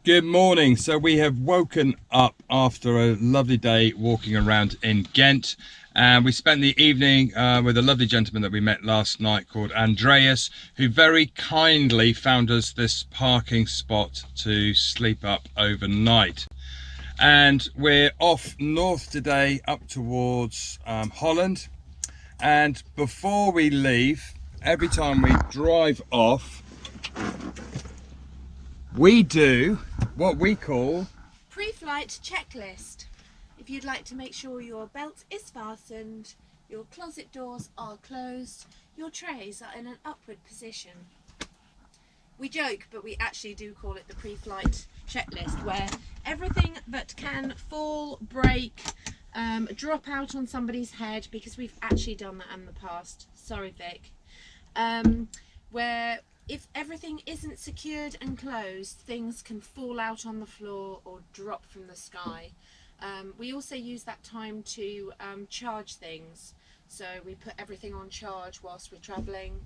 Good morning. So we have woken up after a lovely day walking around in Ghent, and we spent the evening with a lovely gentleman that we met last night called Andreas, who very kindly found us this parking spot to sleep up overnight. And we're off north today up towards Holland, and before we leave, every time we drive off, we do what we call pre-flight checklist. If you'd like to make sure your belt is fastened, your closet doors are closed, your trays are in an upward position. We joke, but we actually do call it the pre-flight checklist, where everything that can fall, break, drop out on somebody's head, because we've actually done that in the past. Sorry, Vic. Where if everything isn't secured and closed, things can fall out on the floor or drop from the sky. We also use that time to charge things. So we put everything on charge whilst we're travelling.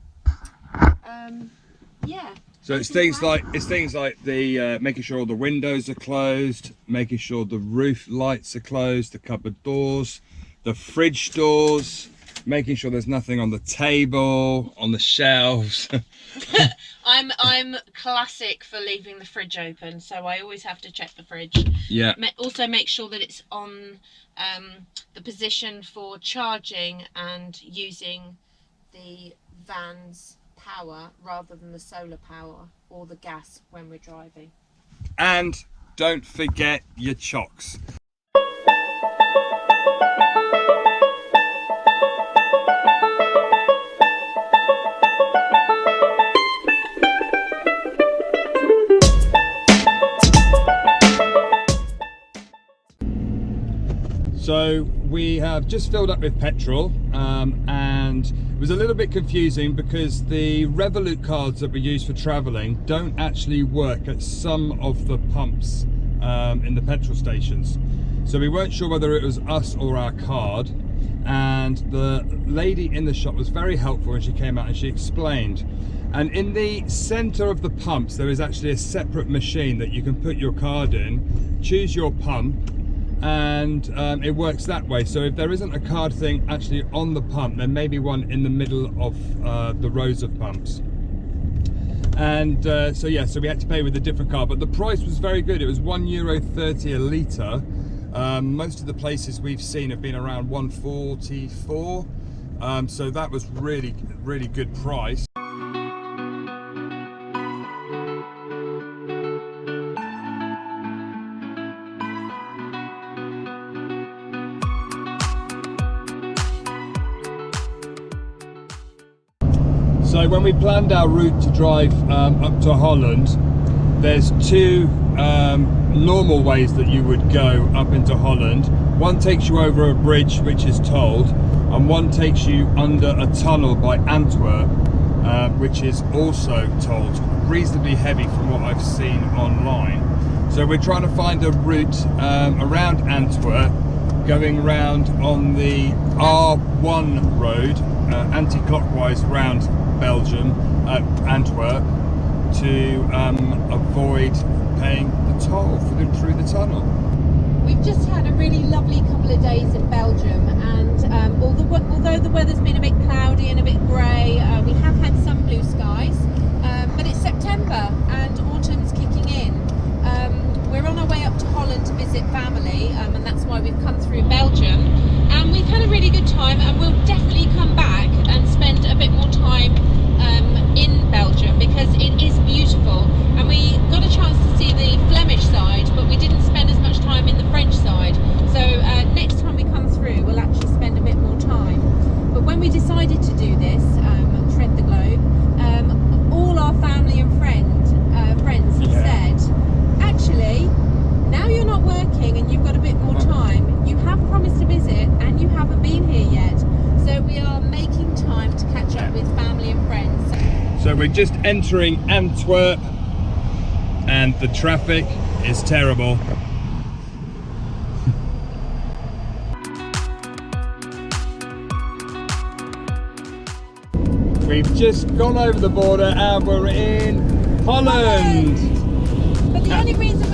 Yeah. So it's things like the making sure all the windows are closed, making sure the roof lights are closed, the cupboard doors, the fridge doors, making sure there's nothing on the table, on the shelves. I'm classic for leaving the fridge open, so I always have to check the fridge. Yeah. Also make sure that it's on the position for charging and using the van's power rather than the solar power or the gas when we're driving. And don't forget your chocks. So we have just filled up with petrol, and it was a little bit confusing because the Revolut cards that we use for travelling don't actually work at some of the pumps in the petrol stations. So we weren't sure whether it was us or our card, and the lady in the shop was very helpful, and she came out and she explained. And in the centre of the pumps there is actually a separate machine that you can put your card in, choose your pump, and it works that way. So if there isn't a card thing actually on the pump, there may be one in the middle of the rows of pumps. And so yeah, so we had to pay with a different card, but the price was very good. It was €1.30 a litre. Most of the places we've seen have been around 1.44, so that was really good price. So when we planned our route to drive up to Holland, there's two normal ways that you would go up into Holland. One takes you over a bridge which is tolled, and one takes you under a tunnel by Antwerp, which is also tolled, reasonably heavy from what I've seen online. So we're trying to find a route around Antwerp, going round on the R1 road, anti-clockwise round Belgium, Antwerp, to avoid paying the toll through the tunnel. We've just had a really lovely couple of days in Belgium, and although the weather's been a bit cloudy and a bit grey, we have had some blue skies, but it's September and autumn's kicking in. We're on our way up to Holland to visit family, and that's why we've come through Belgium, and we've had a really good time, and we'll definitely come back and spend a bit more time in Belgium, because it is beautiful, and we got a chance to see the Flemish side, but we didn't spend as much time in the French side. So next time we come through, we'll actually spend a bit more time. But when we decided to do this, Tread the Globe, all our family and friends have said, actually, now you're not working and you've got a bit more time, you have promised to visit and you haven't been here yet. So we are making time to catch up with family and friends. So we're just entering Antwerp, and the traffic is terrible. We've just gone over the border and we're in Holland. But the only reason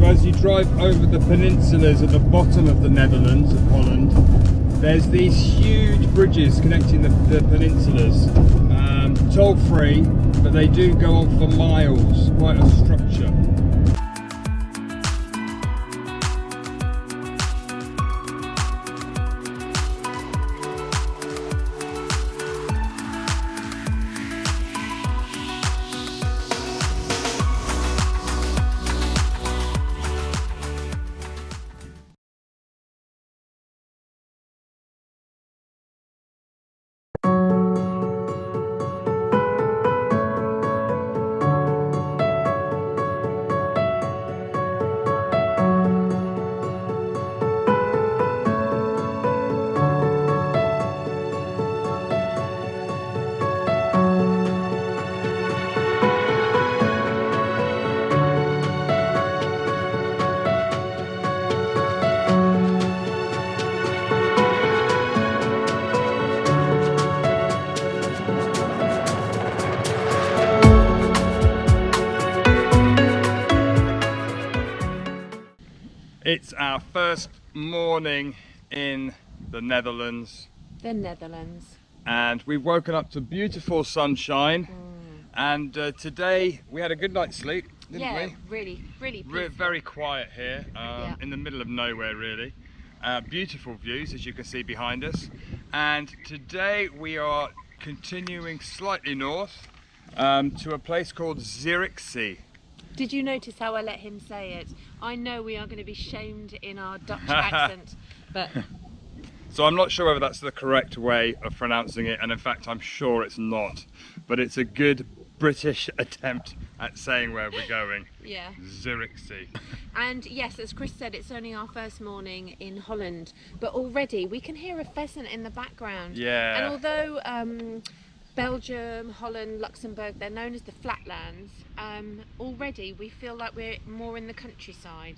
as you drive over the peninsulas at the bottom of the Netherlands, of Holland, there's these huge bridges connecting the peninsulas. Toll free, but they do go on for miles, quite a structure. It's our first morning in the Netherlands. The Netherlands. And we've woken up to beautiful sunshine. And today we had a good night's sleep, didn't we? Really peaceful. Very quiet here, in the middle of nowhere really. Beautiful views, as you can see behind us. And today we are continuing slightly north to a place called Zierikzee. Did you notice how I let him say it? I know we are going to be shamed in our Dutch accent, but... So I'm not sure whether that's the correct way of pronouncing it, and in fact I'm sure it's not. But it's a good British attempt at saying where we're going. Yeah. Zierikzee. And yes, as Chris said, it's only our first morning in Holland, but already we can hear a pheasant in the background. Yeah. And although Belgium, Holland, Luxembourg, they're known as the flatlands, already we feel like we're more in the countryside.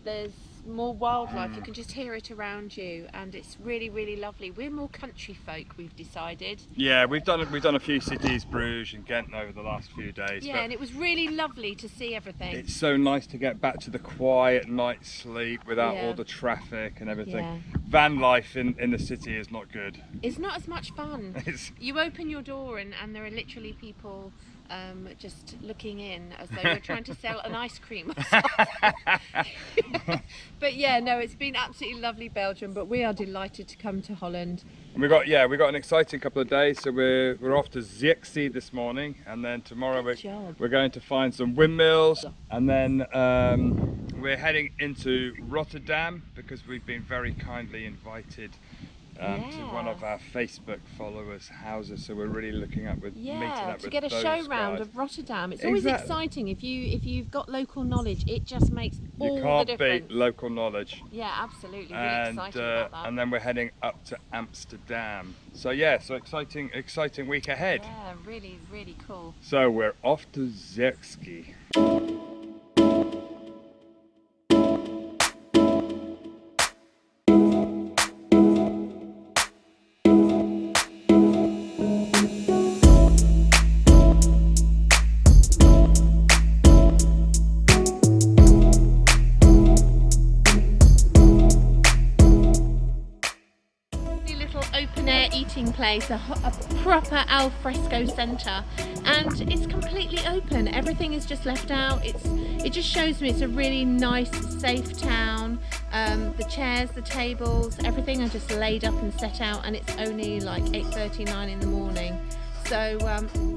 There's more wildlife, you can just hear it around you, and it's really lovely. We're more country folk, we've decided. Yeah, we've done a few cities, Bruges and Ghent over the last few days. Yeah, and it was really lovely to see everything. It's so nice to get back to the quiet night's sleep without all the traffic and everything. Yeah. Van life in the city is not good. It's not as much fun. You open your door and there are literally people just looking in as though we're trying to sell an ice cream or something. But yeah, no, it's been absolutely lovely, Belgium, but we are delighted to come to Holland. And we got an exciting couple of days. So we're off to Zierikzee this morning, and then tomorrow we're going to find some windmills, and then we're heading into Rotterdam because we've been very kindly invited to one of our Facebook followers' houses, so we're really looking up with meeting up to with get a those show guys. round of Rotterdam. It's always exciting if you've got local knowledge. It just makes all the difference. You can't beat local knowledge. Yeah, absolutely. Really excited about that. And then we're heading up to Amsterdam. So yeah, so exciting week ahead. Yeah, really cool. So we're off to Zierikzee. Place, a proper al fresco centre, and it's completely open. Everything is just left out. It just shows me it's a really nice, safe town. The chairs, the tables, everything are just laid up and set out, and it's only like 8:39 in the morning. So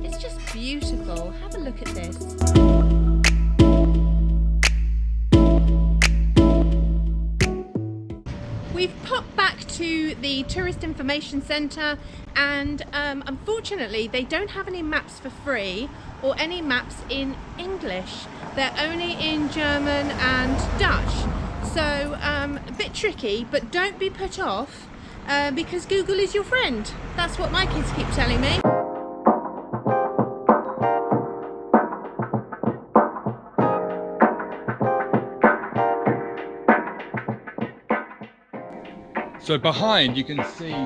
it's just beautiful. Have a look at this. We've popped back to the Tourist Information Centre, and unfortunately they don't have any maps for free or any maps in English. They're only in German and Dutch. So a bit tricky, but don't be put off because Google is your friend. That's what my kids keep telling me. So behind you can see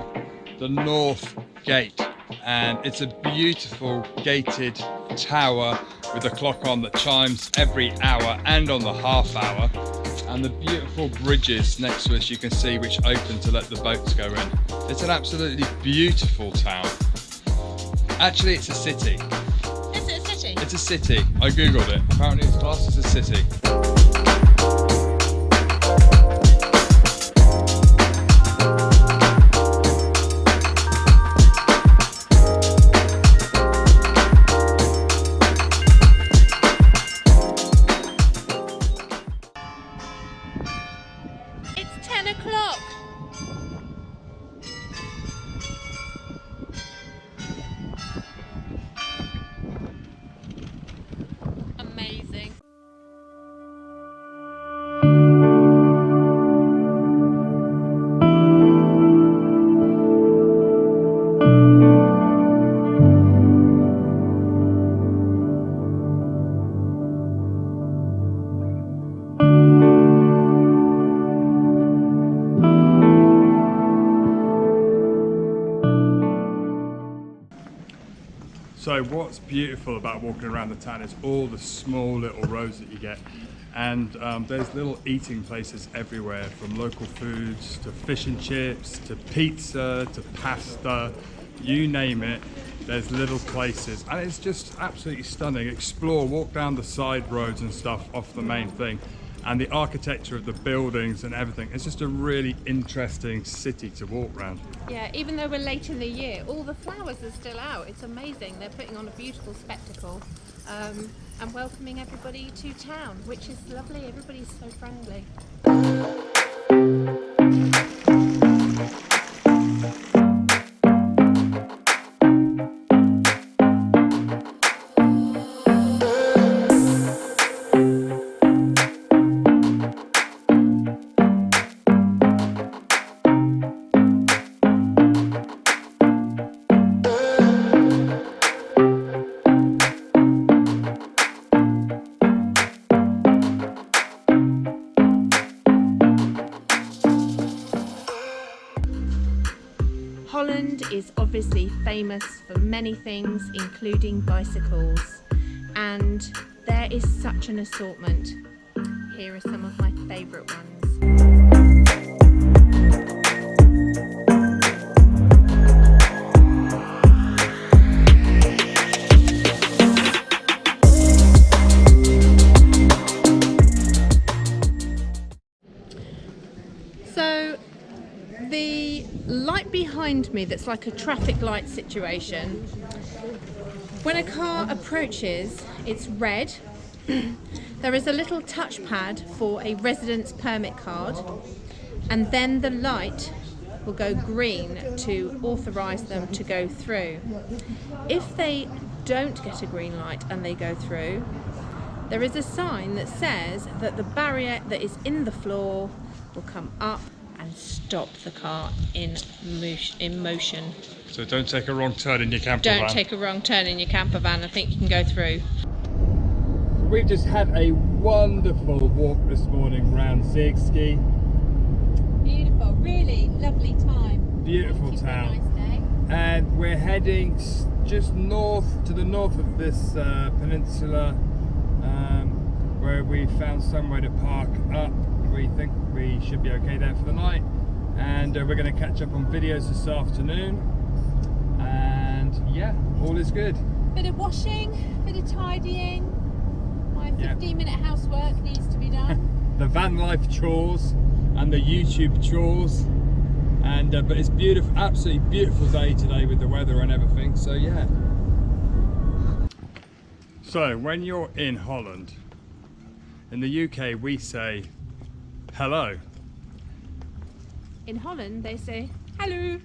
the North Gate, and it's a beautiful gated tower with a clock on that chimes every hour and on the half hour, and the beautiful bridges next to us you can see, which open to let the boats go in. It's an absolutely beautiful town. Actually, it's a city. Is it a city? It's a city. I googled it. Apparently it's classed as a city. It's 10 o'clock. Amazing. So what's beautiful about walking around the town is all the small little roads that you get, and there's little eating places everywhere, from local foods to fish and chips to pizza to pasta, you name it. There's little places, and it's just absolutely stunning. Explore, walk down the side roads and stuff off the main thing, and the architecture of the buildings and everything. It's just a really interesting city to walk around. Yeah, even though we're late in the year, all the flowers are still out. It's amazing. They're putting on a beautiful spectacle and welcoming everybody to town, which is lovely. Everybody's so friendly. Holland is obviously famous for many things, including bicycles, and there is such an assortment. Here are some of my favourite ones. So the light behind me, that's like a traffic light situation, when a car approaches, it's red. There is a little touchpad for a residence permit card, and then the light will go green to authorise them to go through. If they don't get a green light and they go through, there is a sign that says that the barrier that is in the floor will come up and stop the car in motion. So don't take a wrong turn in your camper van. Don't take a wrong turn in your camper van. I think you can go through. We've just had a wonderful walk this morning around Zierikzee. Beautiful, really lovely time. Beautiful town. Nice day. And we're heading just north, to the north of this peninsula, where we found somewhere to park up. We think we should be okay there for the night, and we're going to catch up on videos this afternoon, and yeah, all is good. Bit of washing, bit of tidying. My 15-minute housework needs to be done. The van life chores and the YouTube chores, and but it's beautiful, absolutely beautiful day today with the weather and everything. So yeah. So when you're in Holland, in the UK we say hello. In Holland they say hello.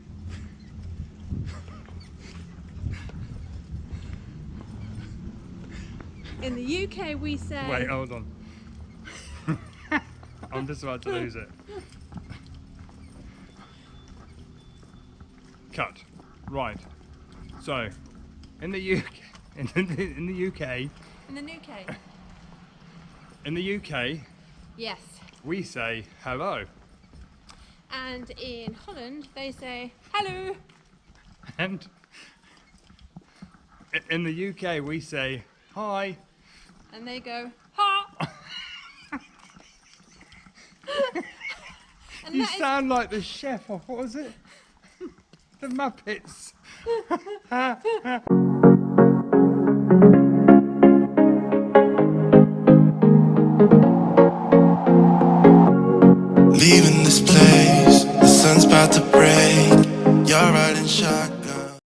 In the UK we say... Wait, hold on. I'm just about to lose it. Cut. Right. So, in the UK, in the UK, in the UK, yes. we say hello. And in Holland they say hello. And In the UK, we say hi. And they go, ha! And You that is- sound like the chef of, what was it? The Muppets.